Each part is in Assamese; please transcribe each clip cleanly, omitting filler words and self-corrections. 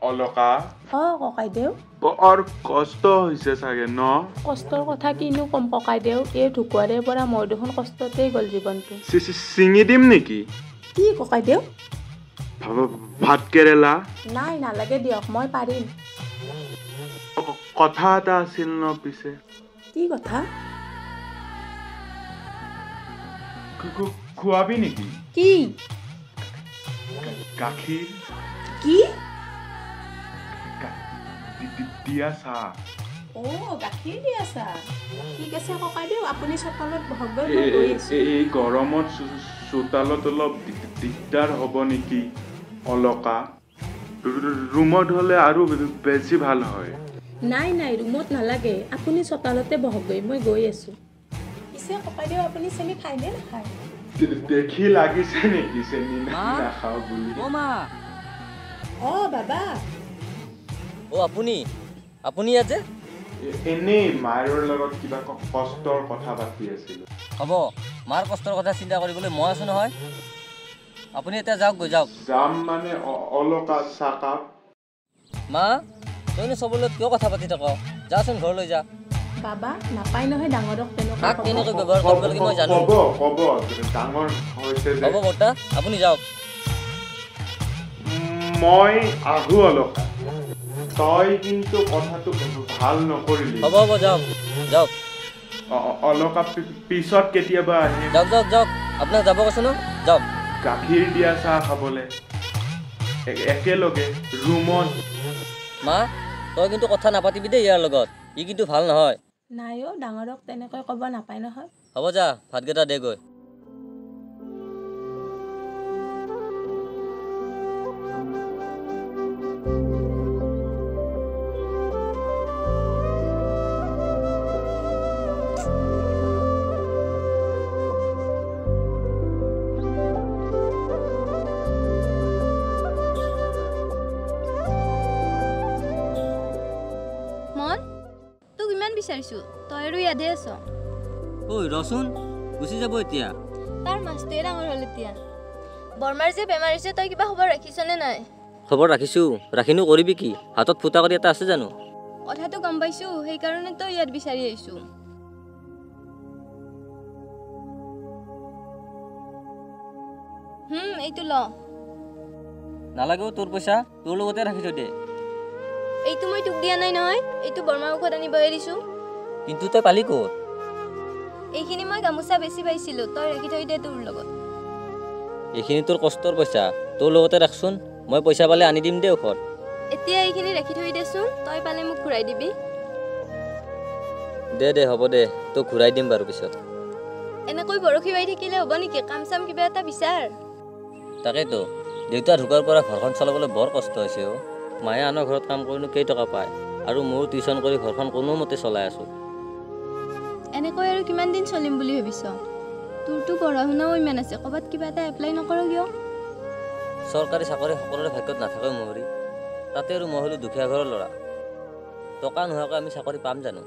অলকা ককাইদেউ বৰ কষ্ট হৈছে চাগে ন কষ্টৰ কথা কিনো কম ককাইদেউ এই ঢুকুৱাৰে পৰা মই দেখোন কষ্টতেই গ'ল জীৱনটো চিঙি দিম নেকি কি ককাইদেউ ভাত কেৰেলা নাই নালাগে দিয়ক মই পাৰিম কথা এটা আছিল ন পিছে কি কথা খুৱাবি নেকি কি গাখীৰ কি দিয়া চাহ গাখীৰ দি আছা ঠিক আছে ককাইদেউ আপুনি চোতালত বহক গৈ মই গৈ আছো এই গৰমত চোতালত অলপ দিগদাৰ হ'ব নেকি অলকা ৰুমত হ'লে আৰু বেছি ভাল হয় নাই ৰুমত নালাগে আপুনি চোতালতে বহক গৈ মই গৈ আছো পিছে ককাইদেউ আপুনি চেনি খায়নে নাখায় দেখি লাগিছে নেকি চেনি নাখাওঁ বুলি বাবা আপুনি ইয়াত যে এনেই মায়েৰৰ লগত কিবা কষ্টৰ কথা পাতি আছিলো হ'ব মাৰ কষ্টৰ কথা চিন্তা কৰিবলৈ মই আছো নহয় আপুনি এতিয়া যাওক গৈ যাওক যাম মানে অলকা চাকাপ মা তইনো চবলৈ কিয় কথা পাতি থাক যাচোন ঘৰলৈ যা বাবা নাপায় নহয় ডাঙৰক কাক কেনেকৈ ব্যৱহাৰ কৰিব লাগে মই জানো ক'ব ডাঙৰ হৈছে হ'ব বৰ্তা আপুনি যাওক মই আহো অলকা তই কিন্তু কথাটো ভাল নকৰিলি হ'ব যাওক যাওক অলকা পিছত কেতিয়াবা আহিম যাওক আপোনাক যাব কৈছে ন যাওক গাখীৰ দিয়া চাহ খাবলৈ একেলগে ৰুমত মা তই কিন্তু কথা নাপাতিবি দেই ইয়াৰ লগত ই কিন্তু ভাল নহয় নাই ডাঙৰক তেনেকৈ ক'ব নাপায় নহয় হ'ব যা ভাতকেইটা দে গৈ বিচাৰিছো তই আৰু ইয়াতে আছ ঐ ৰচোন গুচি যাব এতিয়া তাৰ মাছটোৱে ডাঙৰ হ'ল এতিয়া বৰমাৰ যে বেমাৰ হৈছে তই কিবা খবৰ ৰাখিছনে নাই খবৰ ৰাখিছো ৰাখিনো কৰিবি কি হাতত ফুটা কৰি এটা আছে জানো কথাটো গম পাইছো সেইকাৰণে তই ইয়াত বিচাৰি আহিছো এইটো ল নালাগেও তোৰ পইচা তোৰ লগতে ৰাখি থৈ দে এইটো মই তোক দিয়া নাই নহয় এইটো বৰমাৰ ঔষধ আনিবহে দিছো কিন্তু তই পালি ক'ত এইখিনি মই গামোচা বেছি পাইছিলো তই ৰাখি থৈ দে তোৰ লগত এইখিনি তোৰ কষ্টৰ পইচা তোৰ লগতে ৰাখচোন মই পইচা পালে আনি দিম দে ঔষধ এতিয়া এইখিনি ৰাখি থৈ দেচোন তই পালে মোক ঘূৰাই দিবি দে হ'ব দে তোক ঘূৰাই দিম বাৰু পিছত এনেকৈ বৰশী বাই থাকিলে হ'ব নেকি কাম চাম কিবা এটা বিচাৰ তাকেতো দেউতা ঢুকাৰ পৰা ঘৰখন চলাবলৈ বৰ কষ্ট হৈছে মায়ে আনৰ ঘৰত কাম কৰিনো কেইটকা পায় আৰু মোৰ টিউচন কৰি ঘৰখন কোনোমতে চলাই আছো এনেকৈ আৰু কিমান দিন চলিম বুলি ভাবিছ তোৰতো পঢ়া শুনাও ইমান আছে ক'ৰবাত কিবা এটা এপ্লাই নকৰ কিয় চৰকাৰী চাকৰি সকলোৰে ভাগ্যত নাথাকে মহৰি তাতে আৰু মই হ'লো দুখীয়া ঘৰৰ ল'ৰা টকা নোহোৱাকৈ আমি চাকৰি পাম জানো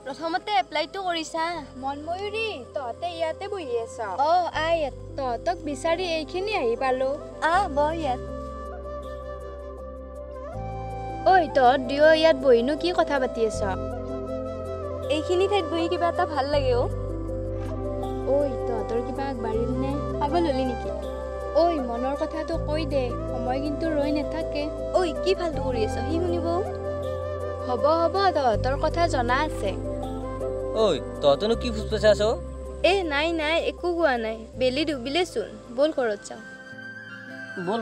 প্ৰথমতে এপ্লাইটো কৰিছা মনময়ূৰী তহঁতে ইয়াতে বহি আছ আহ ইয়াত তহঁতক বিচাৰি এইখিনি আহি পালো বহ ইয়াত ঐ তহঁত দুয়ো ইয়াত বহিনো কি কথা পাতি আছ এইখিনি ঠাইত বহি কিবা এটা ভাল লাগে ঐ তহঁতৰ কিবা আগবাঢ়িল নে পাগল হলি নেকি ঐ মনৰ কথাটো কৈ দে সময় কিন্তু ৰৈ নাথাকে ঐ কি ফাল্টু কৰি আছ সি শুনিব হ'ব তহঁতৰ কথা জনা আছে ঐ তহঁতেনো কি ফুচফুচাই আছ নাই একো কোৱা নাই বেলি ডুবিলেচোন বল ঘৰত যাওঁ বল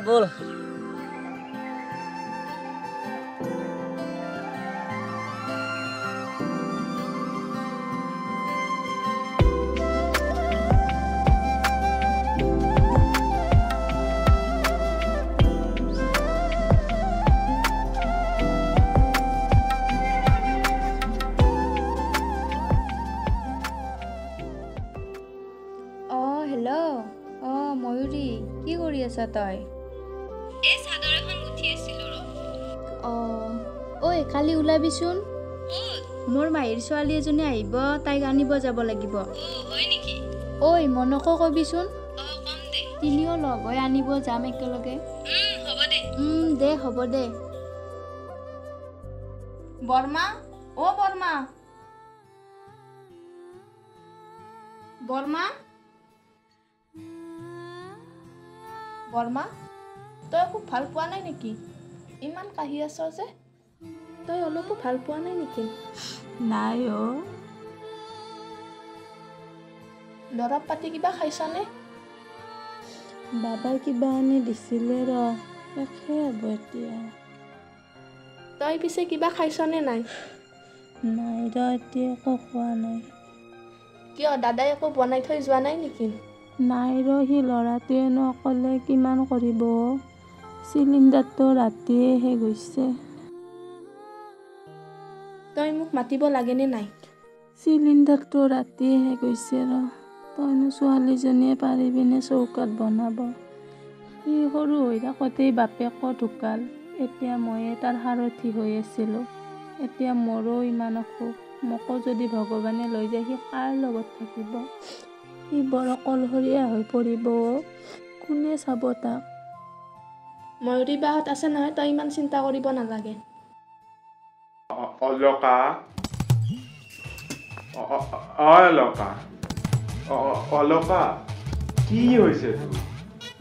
ময়ূৰী কি কৰি আছা তই এই চাদৰ এখন গুঠি আছিলো ঐ কালি ওলাবিচোন মোৰ মাহীৰ ছোৱালী এজনী আহিব তাইক আনিব যাব লাগিব হয় নেকি ঐ মনকো কবিচোন কম দে তিনিও লগ হৈ আনিব যাম একেলগে হ'ব দে দে হ'ব দে বৰ্মা অ বৰ্মা বৰ্মা বৰ্মা তই খুব ভাল পোৱা নাই নেকি ইমান কাহি আছ যে তই অলপো ভাল পোৱা নাই নেকি নাই অ দৰৱ পাতি কিবা খাইছনে বাবাই কিবা আনি দিছিলে ৰ শেষে হ'ব এতিয়া তই পিছে কিবা খাইছনে নাই নাই ৰ এতিয়া একো খোৱা নাই কিয় দাদাই একো বনাই থৈ যোৱা নাই নেকি নাই ৰ সি ল'ৰাটোৱেনো অকলে কিমান কৰিব চিলিণ্ডাৰটো ৰাতিয়েহে গৈছে তই মোক মাতিব লাগেনে নাই চিলিণ্ডাৰটো ৰাতিয়েহে গৈছে ৰ তইনো ছোৱালীজনীয়ে পাৰিবিনে চৌকাত বনাব সি সৰু হৈ থাকোঁতেই বাপেকো ঢুকাল এতিয়া ময়ে তাৰ সাৰথি হৈ আছিলোঁ এতিয়া মোৰো ইমান অসুখ মোকো যদি ভগৱানে লৈ যায় সি কাৰ লগত থাকিব সি বৰ অকলশৰীয়া হৈ পৰিব কোনে চাব তাক ময়ূৰী বাহঁত আছে নহয় তই ইমান চিন্তা কৰিব নালাগে অলকা অলকা অলকা কি হৈছে তোৰ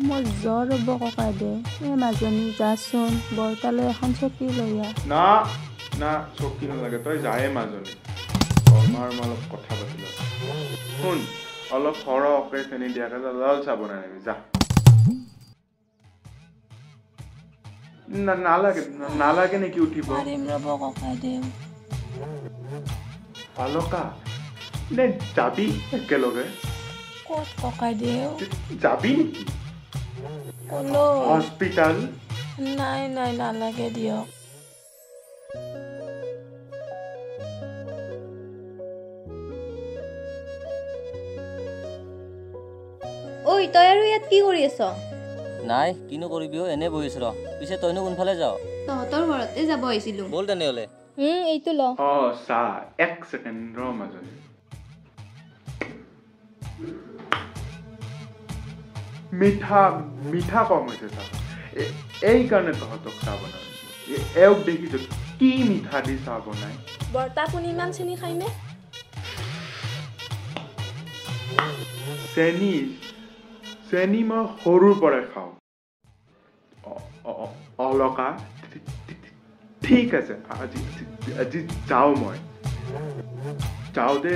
মোৰ জ্বৰ হ'ব ককাইদেউ মাজনী যাচোন বৰতালৈ এখন চকী লৈ আহ না না চকী নালাগে তই যায়ে মাজনী বৰমাৰ অলপ কথা পাতিল শুন অলপ সৰহকৈ চেনি দিয়াকে লাল চাহ বনাই নাবি যা নালাগে নালাগে নেকি উঠিব পাৰিম ৰ'ব ককাইদেউ অলকা নে যাবি একেলগে ক'ত ককাইদেউ যাবি নেকি ক'লৈ হস্পিটাল নাই নাই নালাগে দিয়ক ঐ তই আৰু ইয়াত কি কৰি আছ নাই কিনো কৰিবি এনে বহিছ ৰ পিছে তইনো কোনফালে যাৱ তহঁতৰ ঘৰতে যাব আহিছিলোঁ ব'ল তেনেহ'লে এইটো ল চাহ এক ছেকেণ্ড ৰ মাজনী মিঠা মিঠা কম হৈছে চাহ এইকাৰণে তহঁতক চাহ বনাওঁ এওক দেখিছ কি মিঠা দি চাহ বনাই বৰ্তা আপুনি ইমান চেনি খায়নে চেনি চেনি মই সৰুৰ পৰাই খাওঁ অলকা ঠিক আছে আজি আজি যাওঁ মই যাওঁ দে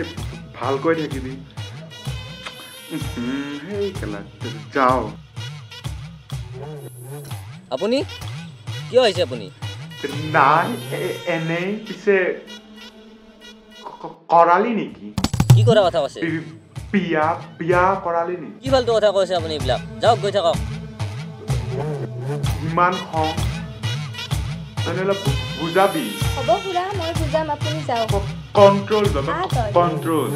ভালকৈ থাকিবি সেই কেলা যাওঁ আপুনি কিয় আহিছে আপুনি নাই এনেই পিছে কৰালি নেকি কি কৰা কথা কৈছে বিয়া বিয়া কৰালি নেকি কি ফাল্টু কথা কৈছে আপুনি এইবিলাক যাওক গৈ থাকক ইমান খং তেনেহ'লে বুজাবি হ'ব খুৰা মই বুজাম আপুনি যাওক কণ্ট্ৰল কণ্ট্ৰল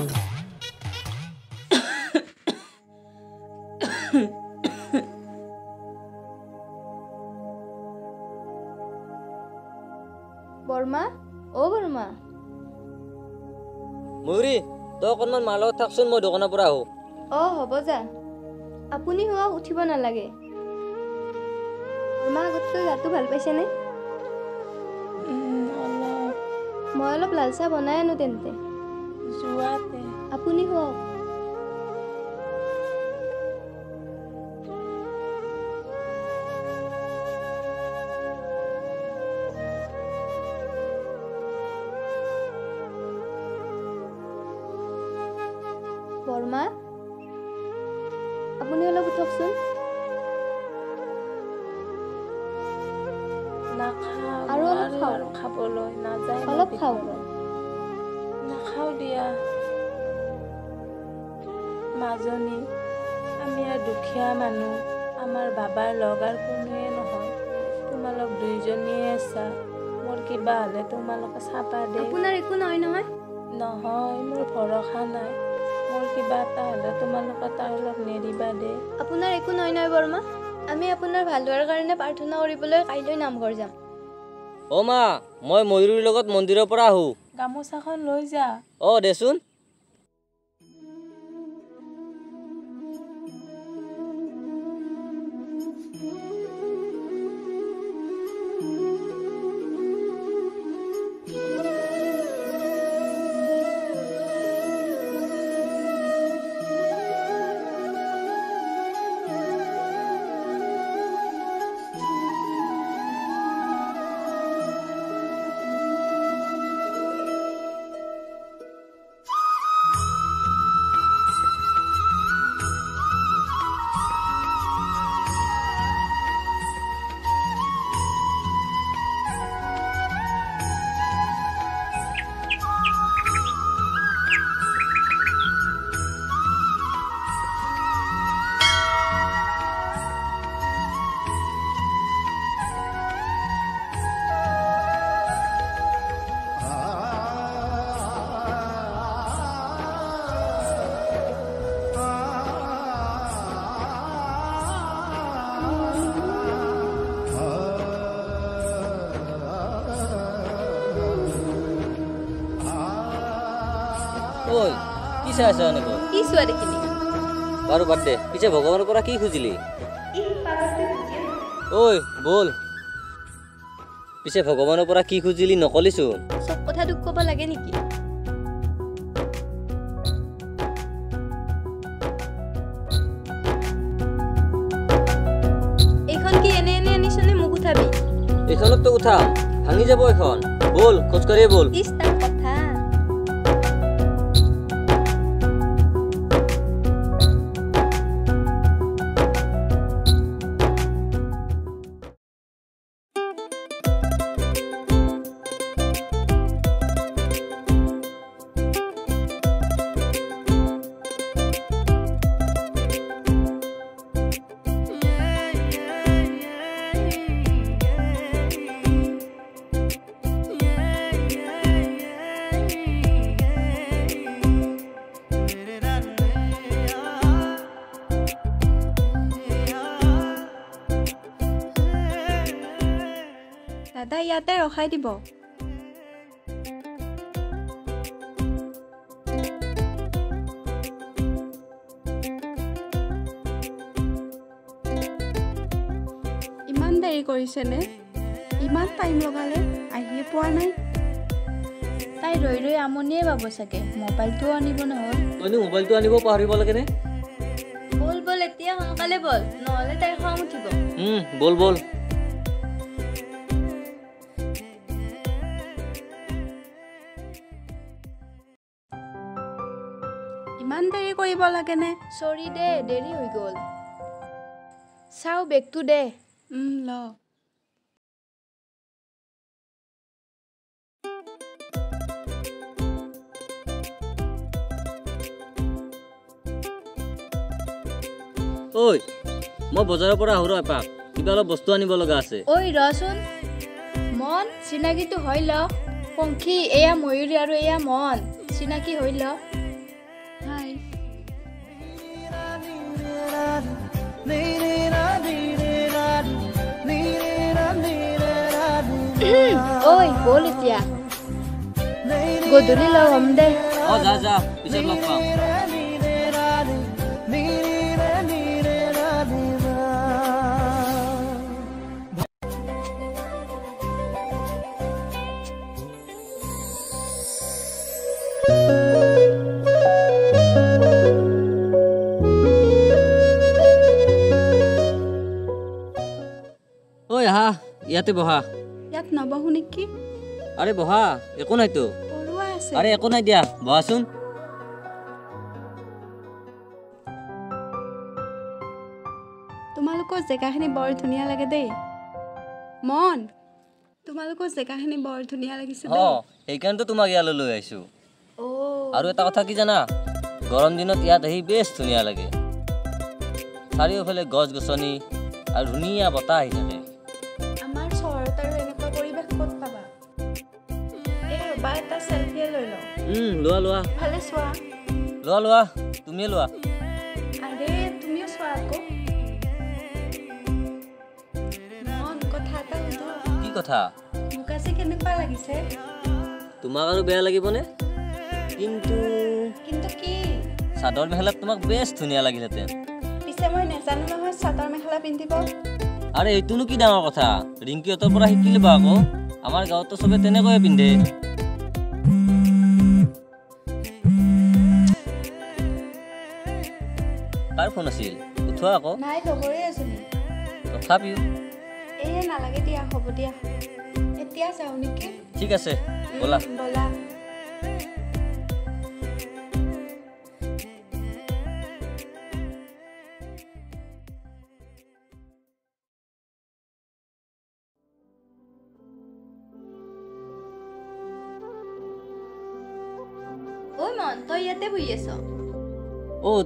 বৰ্মা অ বৰ্মা ময়ূৰী তই অকণমান মাৰ লগত থাকচোন মই দোকানৰ পৰা আহোঁ হ'ব যা আপুনি হোৱা উঠিব নালাগে বৰ্মা আগতকৈ গাটো ভাল পাইছেনে অলপ মই অলপ লাল চাহ বনাই আনো তেন্তে যোৱাতে আপুনি হোৱক বৰ্মা আপুনি অলপ উঠকচোন নাখাওঁ আৰু অলপ খাওক। আৰু খাবলৈ নাযায় অলপ খাওক নাখাওঁ দিয়া মাজনী আমি আৰু দুখীয়া মানুহ আমাৰ বাবাৰ লগ আৰু কোনোৱে নহয় তোমালোক দুইজনীয়ে আছা মোৰ কিবা হ'লে তোমালোকে চাবা দে আপোনাৰ একো নহয় নহয় নহয় মোৰ ভৰসা নাই মোৰ কিবা এটা হ'লে তোমালোকে তাৰ লগ নেৰিবা দে আপোনাৰ একো নহয় নহয় বৰ্মা আমি আপোনাৰ ভাল হোৱাৰ কাৰণে প্ৰাৰ্থনা কৰিবলৈ কাইলৈ নামঘৰ যাম অ' মা মই ময়ূৰীৰ লগত মন্দিৰৰ পৰা আহোঁ গামোচাখন লৈ যা দেচোন ঐ কি চাই আছ এনেকৈ কি চোৱা দেখিলি বাৰু বাদ দে পিছে ভগৱানৰ পৰা কি খুজিলি ঐ বল পিছে ভগৱানৰ পৰা কি খুজিলি নকলিচোন চব কথা দুখ ক'ব লাগে নেকি এইখন কি এনে এনে আনিছনে মোক উঠাবি এইখনততো উঠাম ভাঙি যাব এখন বল খোজকাঢ়িয়ে বল ইছ তাৰ কথা দাদা ইয়াতে ৰখাই দিব ইমান দেৰি কৰিছেনে ইমান টাইম লগালে আহিয়ে পোৱা নাই তাই ৰৈ ৰৈ আমনিয়ে পাব চাগে মোবাইলটোও আনিব নহ'ল তইনো মোবাইলটো আনিব পাহৰিব লাগেনে বল বল এতিয়া সোনকালে বল নহ'লে তাইৰ খং উঠিব বল বল ইমান দেৰি কৰিব লাগেনে চৰি দে দেৰি হৈ গ'ল চাও বেগটো দে ল ঐ মই বজাৰৰ পৰা আহোঁ ৰ এপাক কিবা অলপ বস্তু আনিব লগা আছে ঐ ৰচোন মন চিনাকিটো হৈ ল পংখী এয়া ময়ূৰী আৰু এয়া মন চিনাকি হৈ ল হাই ঐ বল এতিয়া গধূলি লগ হ'ম দে যা যা পিছত লগ পাম ঐ আহা ইয়াতে বহা ইয়াত নবহো নেকি আৰে বহা একো নাইতো পৰুৱা আছে আৰে একো নাই দিয়া বহাচোন তোমালোকৰ জেগাখিনি বৰ ধুনীয়া লাগে দেই মন তোমালোকৰ জেগাখিনি বৰ ধুনীয়া লাগিছে দেই সেইকাৰণেতো তোমাক ইয়ালৈ লৈ আহিছোঁ আৰু এটা কথা কি জানা গৰম দিনত ইয়াত আহি বেছ ধুনীয়া লাগে চাৰিওফালে গছ গছনি আৰু ধুনীয়া বতাহ আহি থাকে আমাৰ চহৰত আৰু এনেকুৱা পৰিৱেশ ক'ত পাবা এই ৰবা এটা চেলফিয়ে লৈ লওঁ লোৱা লোৱা ভালে চোৱা লোৱা লোৱা তুমিয়ে লোৱা আৰে তুমিও চোৱা আকৌ মন কথা এটা সুধো কি কথা মোক আজি কেনেকুৱা লাগিছে তোমাক আৰু বেয়া লাগিবনে কিন্তু কিন্তু কি চাদৰ মেখেলাত তোমাক বেছ ধুনীয়া লাগিলহেঁতেন পিছে মই নাজানো নহয় চাদৰ মেখেলা পিন্ধিব আৰে এইটোনো কি ডাঙৰ কথা ৰিংকিহঁতৰ পৰা শিকি ল'বা আকৌ আমাৰ গাঁৱততো চবে তেনেকৈয়ে পিন্ধে কাৰ ফোন আছিল উঠোৱা আকৌ নাই লগৰে এজনী তথাপিও এই নালাগে দিয়া হ'ব দিয়া এতিয়া যাওঁ নেকি ঠিক আছে ব'লা ব'লা ঐ মন তই ইয়াতে বহি আছ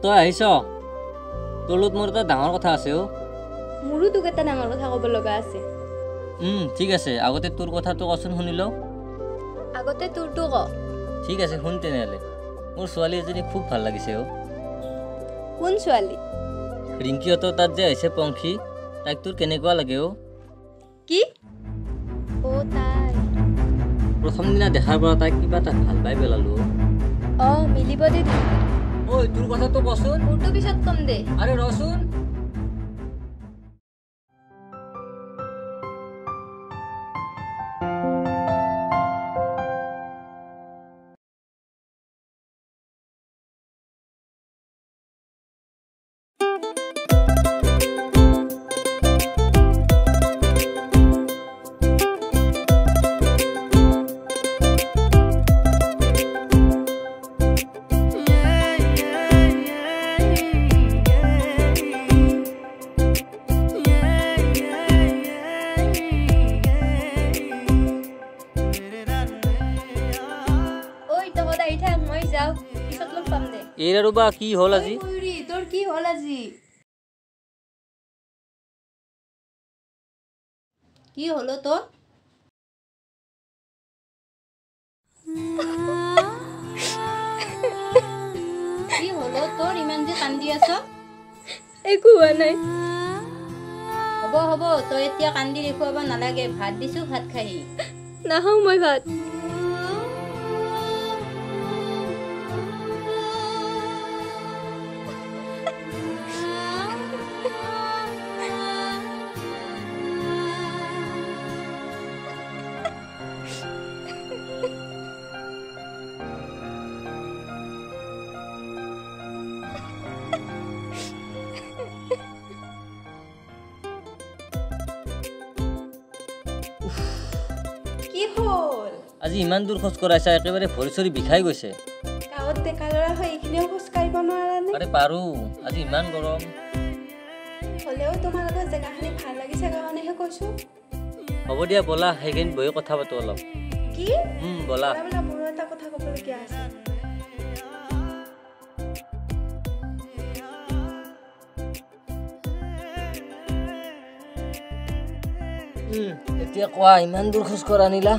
তই আহিছ তোৰ লগত মোৰ এটা ডাঙৰ কথা আছে মোৰো তোক এটা ডাঙৰ কথা ক'ব লগা আছে ঠিক আছে আগতে তোৰ কথাটো কচোন শুনি লওঁ আগতে তোৰটো ক ঠিক আছে শুন তেনেহ'লে মোৰ ছোৱালী এজনী খুব ভাল লাগিছে কোন ছোৱালী ৰিংকিহঁতৰ তাত যে আহিছে পংখী তাইক তোৰ কেনেকুৱা লাগে কি তাই প্ৰথম দিনা দেখাৰ পৰা তাইক কিবা এটা ভাল পাই পেলালোঁ মিলি দিব দে ঐ তোৰ কথাটো কচোন মোৰটো পিছত কম দে আৰে ৰচোন এৰ বা কি হ'ল আজি তোৰ কি হ'ল আজি কি হলো তোৰ কি হলো তোৰ ইমান যে কান্দি আছ একো হোৱা নাই হ'ব হ'ব তই এতিয়া কান্দি দেখুৱাব নালাগে ভাত দিছো ভাত খাই নাখাওঁ মই ভাত কি হ'ল আজি ইমান দূৰ খোজ কৰাইছা একেবাৰে ভৰি চৰি বিষাই গৈছে গাঁৱত ডেকা ল'ৰা হৈ এইখিনিও খোজ কাঢ়িব নোৱাৰানে আৰে পাৰো আজি ইমান গৰম হ'লেও তোমালোকৰ জেগাখিনি ভাল লাগিছে কাৰণেহে কৈছো হ'ব দিয়া ব'লা সেইখিনিত বহি কথা পাতো অলপ কি ব'লা বোলা মোৰো এটা কথা ক'বলগীয়া আছে এতিয়া কোৱা ইমান দূৰ খোজ কৰা আনিলা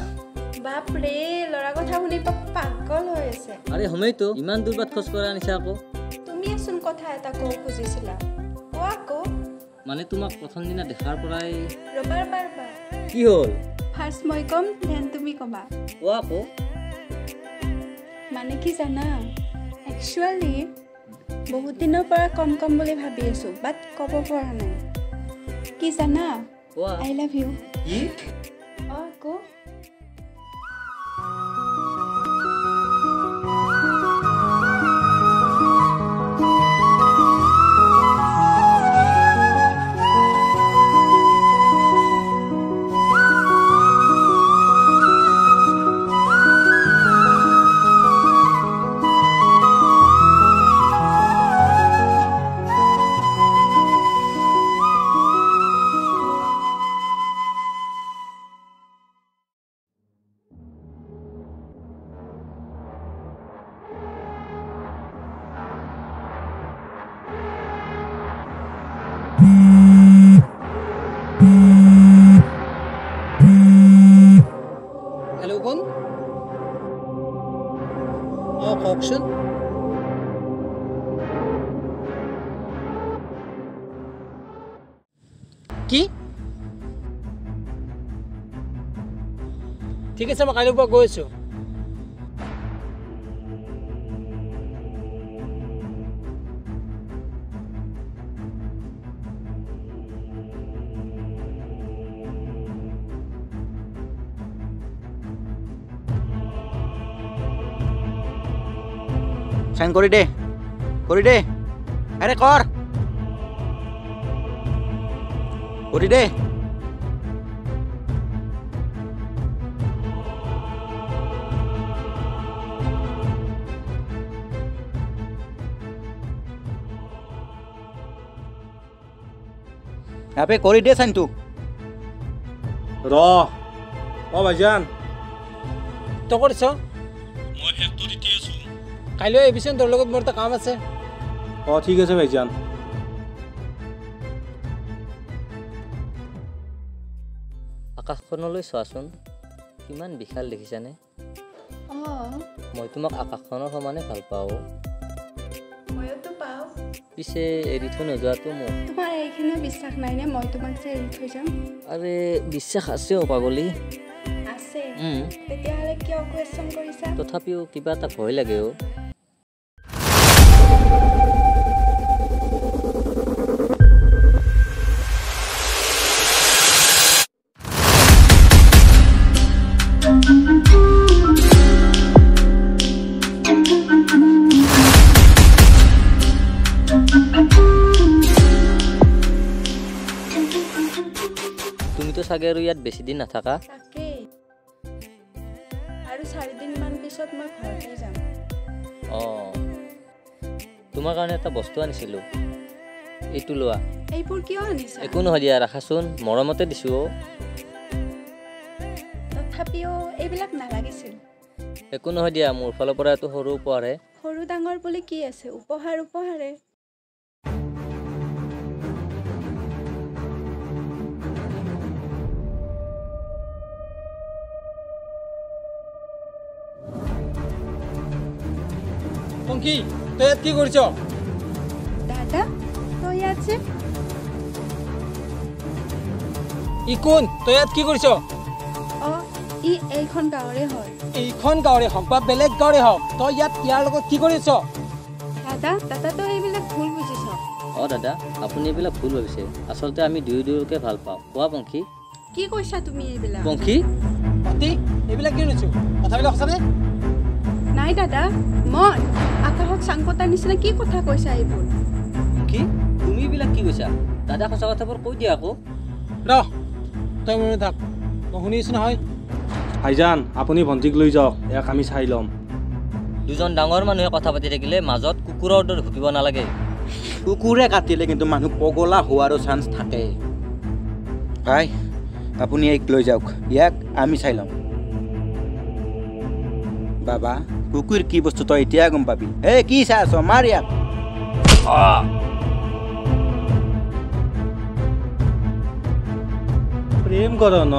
বাপৰে ল'ৰা কথা শুনি পাগল হৈ আছে আৰে সময়তো ইমান দূৰ বাট খোজ কৰা আনিছা আকৌ তুমিয়েচোন কথা এটা ক'ব খুজিছিলা কোৱা আকৌ মানে তোমাক প্ৰথম দিনা দেখাৰ পৰাই ৰবাৰ কি হ'ল ফাৰ্ষ্ট মই ক'ম দেন তুমি ক'বা কোৱা আকৌ মানে কি জানা একচুৱেলি বহুত দিনৰ পৰা কম বুলি ভাবি আছো বাট ক'ব পৰা নাই কি জানা কোৱা আই লাভ ইউ কি আকৌ হেল্ল' কোন কওকচোন কি ঠিক আছে মই কাইলৈৰ পৰা গৈ আছোঁ সাইন কৰি দে আৰে কৰ কৰি দে আপে কৰি দে সাইনটো ৰ ভাইজান তই কৰিছ মই ফেক্টৰীতে আছোঁ কাইলৈ আহিবিচোন তোৰ লগত মোৰ এটা কাম আছে ঠিক আছে ভাইজান আকাশখনলৈ চোৱাচোন কিমান বিশাল দেখিছানে মই তোমাক আকাশখনৰ সমানে ভাল পাওঁ মইতো পাওঁ পিছে এৰি থৈ নোযোৱাটো মোক তোমাৰ এইখিনিও বিশ্বাস নাই নে মই তোমাক যে এৰি থৈ যাম আৰে বিশ্বাস আছেও পাগলী আছে তেতিয়াহ'লে কিয় কুৱেশ্যন কৰিছা তথাপিও কিবা এটা ভয় লাগে তুমিতো চাগে আৰু ইয়াত বেছি দিন নাথাকা তাকেই আৰু 4 দিন মান পিছত মই ঘৰতে যাম তোমাৰ কাৰণে এটা বস্তু আনিছিলোঁ এইটো লোৱা এইবোৰ কিয় আনিছা একো নহয় দিয়া ৰাখাচোন মৰমতে দিছোঁ তথাপিও এইবিলাক নালাগিছিল একো নহয় দিয়া মোৰ ফালৰ পৰা এইটো সৰু উপহাৰহে সৰু ডাঙৰ বুলি কি আছে উপহাৰে পংকি তই ইয়াত কি কৰিছ দাদা তই ইয়াত যে ই কোন তই ইয়াত কি কৰিছ ই এইখন গাঁৱৰে হয় এইখন গাঁৱৰে হওক বা বেলেগ গাঁৱৰে হওক তই ইয়াত ইয়াৰ লগত কি কৰিছ দাদা তই এইবিলাক ভুল বুজিছ দাদা আপুনি এইবিলাক ভুল ভাবিছে আচলতে আমি দুয়োকে ভাল পাওঁ কোৱা পংখী কি কৈছা তুমি এইবিলাক পংখী এইবিলাক কি শুনিছো কথাবিলাক সঁচানে নাই দাদা মই আকাশত চাং পতাৰ নিচিনা কি কথা কৈছা এইবোৰ পংখী তুমি এইবিলাক কি কৈছা দাদা সঁচা কথাবোৰ কৈ দিয়া আকৌ ৰহ তই মনে থাক মই শুনি আছো নহয় ভাইজান আপুনি ভণ্টিক লৈ যাওক ইয়াক আমি চাই ল'ম দুজন ডাঙৰ মানুহে কথা পাতি থাকিলে মাজত কুকুৰৰ দৰে ভুকিব নালাগে কুকুৰে কাটিলে কিন্তু মানুহ পগলা হোৱাৰো চান্স থাকে ভাই আপুনি এইক লৈ যাওক ইয়াক আমি চাই ল'ম বাবা কুকুৰ কি বস্তু তই এতিয়া গম পাবি কি চাই আছ মাৰ ইয়াক প্ৰেম কৰ ন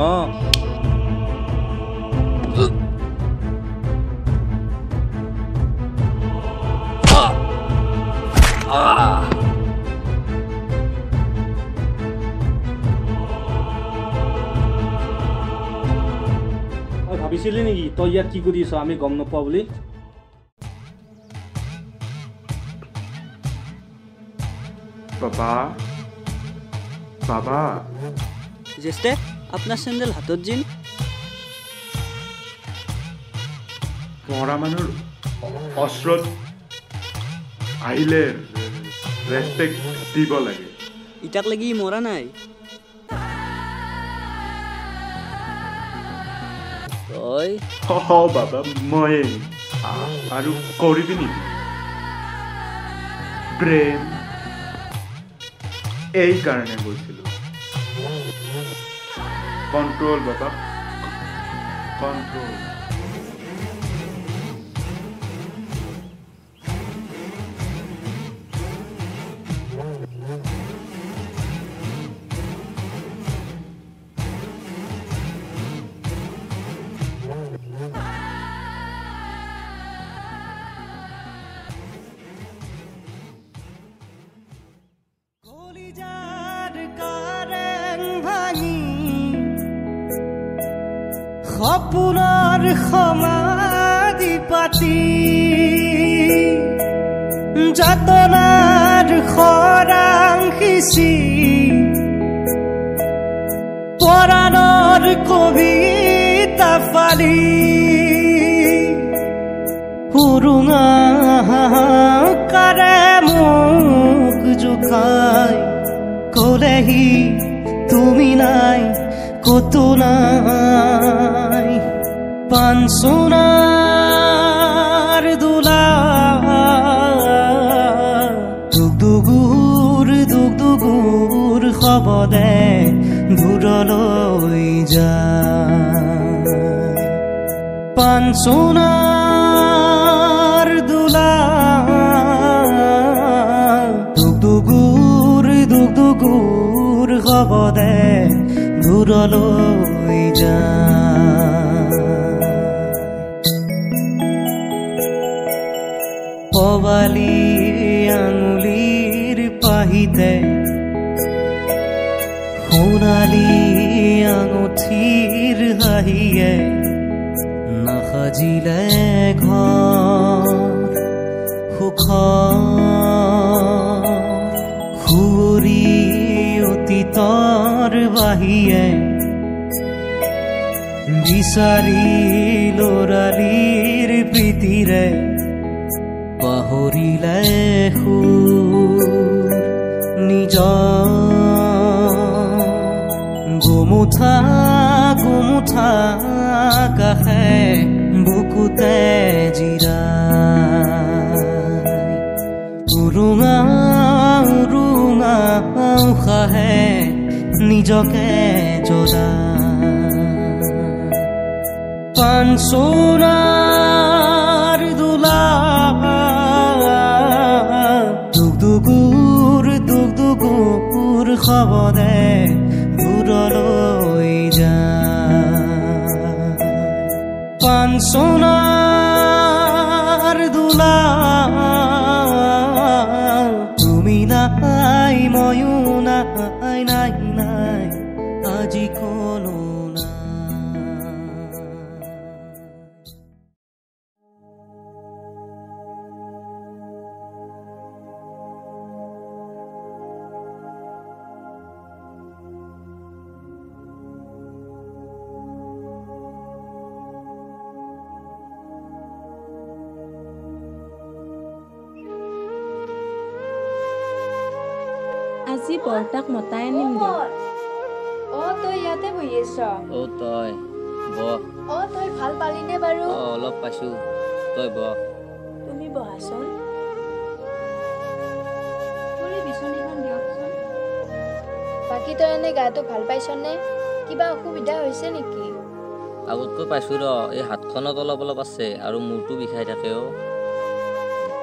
ভাবিছিলি নেকি তই ইয়াত কি কৰি আছ আমি গম নাপাওঁ বুলি বাবা জেষ্ঠে আপোনাৰ চেণ্ডেল হাতত জিন মৰা মানুহৰ অস্ত্ৰত আহিলে ৰেচপেক্ট দিব লাগে ইটাক লাগি মৰা নাই তই বাবা মই আৰু কৰিবি নেকি প্ৰেম এই কাৰণে গৈছিলো কণ্ট্ৰল বাবা কণ্ট্ৰল সপোনৰ সমাধি পাতি যাতনাৰ খৰাং সিঁচি পৰাণৰ কবিতা ফালি সুৰুঙা কাৰে মোক জোকাই কলেহি তুমি নাই কতো নাই পাঞ্চনাৰ দোলা দুগুৰ শবদে দূৰলৈ যায় পাঞ্চনাৰ দোলা দুগুৰ শবদে দূৰলৈ যায় পবালি আঙুলিৰ পাহিতে সোণালী আঙুঠিৰ হাঁহিয়ে নাসাজিলে ঘৰ সুখ ঘৰৰ বাহিৰে বিচাৰি ল'ৰালীৰ প্ৰীতিৰে পাহৰিলে সুৰ নিজৰ গোমুঠা গোমুঠা কাষে বুকুতে জিৰাই উৰুঙা উৰুঙা উশাহে নিজকে জ্বলাই পানচোৰাৰ দোলা দুগুৰ খবৰে দূৰলৈ যায় পানচোৰাৰ দোলা তুমি নাই ময়ো নাই নাই নাই আজি কোনো আজি বৰতাক মতাই আনিম দিয়ক তই ইয়াতে বহি আছ তই বহ তই ভাল পালিনে বাৰু অলপ পাইছো তই বহ তুমি বহাচোন বাকী তই এনে গাটো ভাল পাইছনে কিবা অসুবিধা হৈছে নেকি আগতকৈ পাইছো এই হাতখনত অলপ অলপ আছে আৰু মূৰটো বিষাই থাকে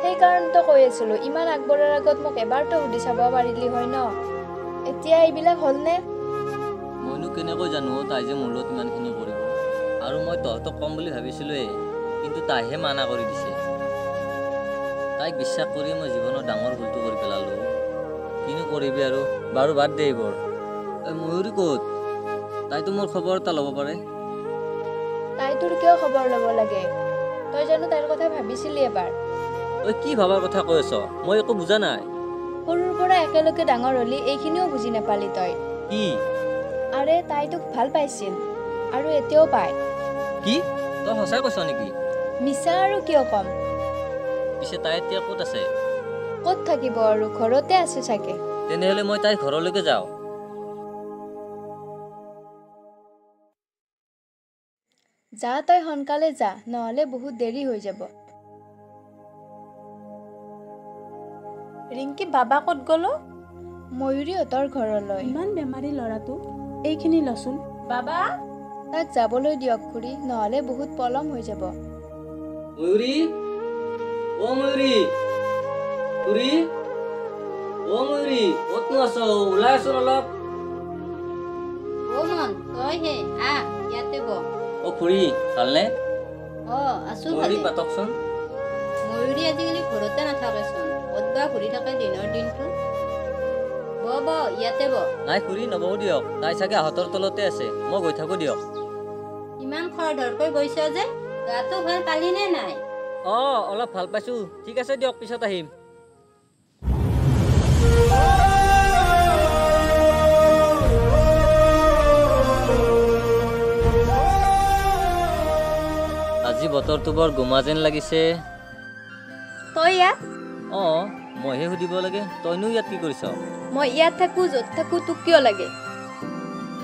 সেইকাৰণেতো কৈ আছিলো ইমান আগবঢ়াৰ আগত মোক এবাৰতো সুধি চাব পাৰিলি হয় ন এতিয়া এইবিলাক হ'লনে মইনো কেনেকৈ জানো তাই যে মোৰ লগত ইমানখিনি কৰিব আৰু মই তহঁতক কম বুলি ভাবিছিলোঁৱেই কিন্তু তাইহে মানা কৰি দিছে তাইক বিশ্বাস কৰি মই জীৱনৰ ডাঙৰ ভুলটো কৰি পেলালোঁ কিনো কৰিবি আৰু বাৰু বাদ দে এইবোৰ ময়ূৰী ক'ত তাইতো মোৰ খবৰ এটা ল'ব পাৰে তাই তোৰ কিয় খবৰ ল'ব লাগে তই জানো তাইৰ কথা ভাবিছিলি এবাৰ কি ভাবাৰ কথা কৈ আছ মই একো বুজা নাই সৰুৰ পৰা একেলগে ডাঙৰ হ'লি এইখিনিও বুজি নাপালি তই কি আৰে তাই তোক ভাল পাইছিল আৰু এতিয়াও পায় কি তই সঁচাই কৈছ নেকি মিছা আৰু কিয় কম পিছে তাই এতিয়া ক'ত আছে ক'ত থাকিব আৰু ঘৰতে আছে চাগে তেনেহ'লে মই তাইৰ ঘৰলৈকে যাওঁ যা তই সোনকালে যা নহ'লে বহুত দেৰি হৈ যাব ৰিংকি বাবা ক'ত গ'ল ময়ূৰীহঁতৰ ঘৰলৈ ইমান বেমাৰী ল'ৰাটো এইখিনি লচোন বাবা তাক যাবলৈ দিয়ক খুৰী নহ'লে বহুত পলম হৈ যাব ময়ূৰী ময়ূৰী খুৰী ময়ূৰী ক'তনো আছ ওলাই আছোন অলপ মন তই হে ইয়াতে বহ খুৰী ভালনে আছো ময়ূৰী পাতকচোন ময়ূৰী আজিকালি ঘৰতে নাথাকেচোন ক'ত বা ঘূৰি থাকে দিনৰ দিনটো ইয়াতে বহ নাই খুৰী নবহো দিয়ক তাই চাগে হাতৰ তলতে আছে মই গৈ থাকো দিয়ক ইমান খৰধৰকৈ গৈছ যে গাটো ভাল পালিনে নাই অলপ ভাল পাইছো ঠিক আছে দিয়ক পিছত আহিম আজি বতৰটো বৰ গোমা যেন লাগিছে তই ইয়াত মইহে সুধিব লাগে তইনো ইয়াত কি কৰিছ মই ইয়াত থাকো য'ত থাকো তোক কিয় লাগে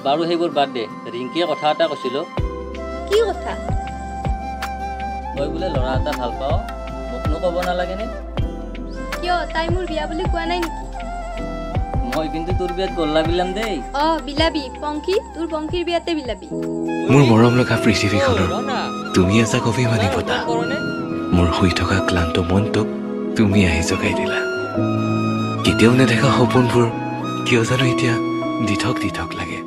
বাৰু সেইবোৰ বাদ দে ৰিংকিয়ে কথা এটা কৈছিলো কি কথা তই বোলে ল'ৰা এটা ভাল পাৱ মোকনো ক'ব নালাগেনে কিয় তাই মোৰ বিয়া বুলি কোৱা নাই নেকি মই কিন্তু তোৰ বিয়াত গল্লা বিলাম দেই বিলাবি পংখী তোৰ পংখীৰ বিয়াতে বিলাবি মোৰ মৰম লগা পৃথিৱীখনৰ তুমি এজাক অভিমানী বতাহ মোৰ শুই থকা ক্লান্ত মনটোক তুমি আহি জগাই দিলা কেতিয়াও নেদেখা সপোনবোৰ কিয় জানো এতিয়া দিঠক লাগে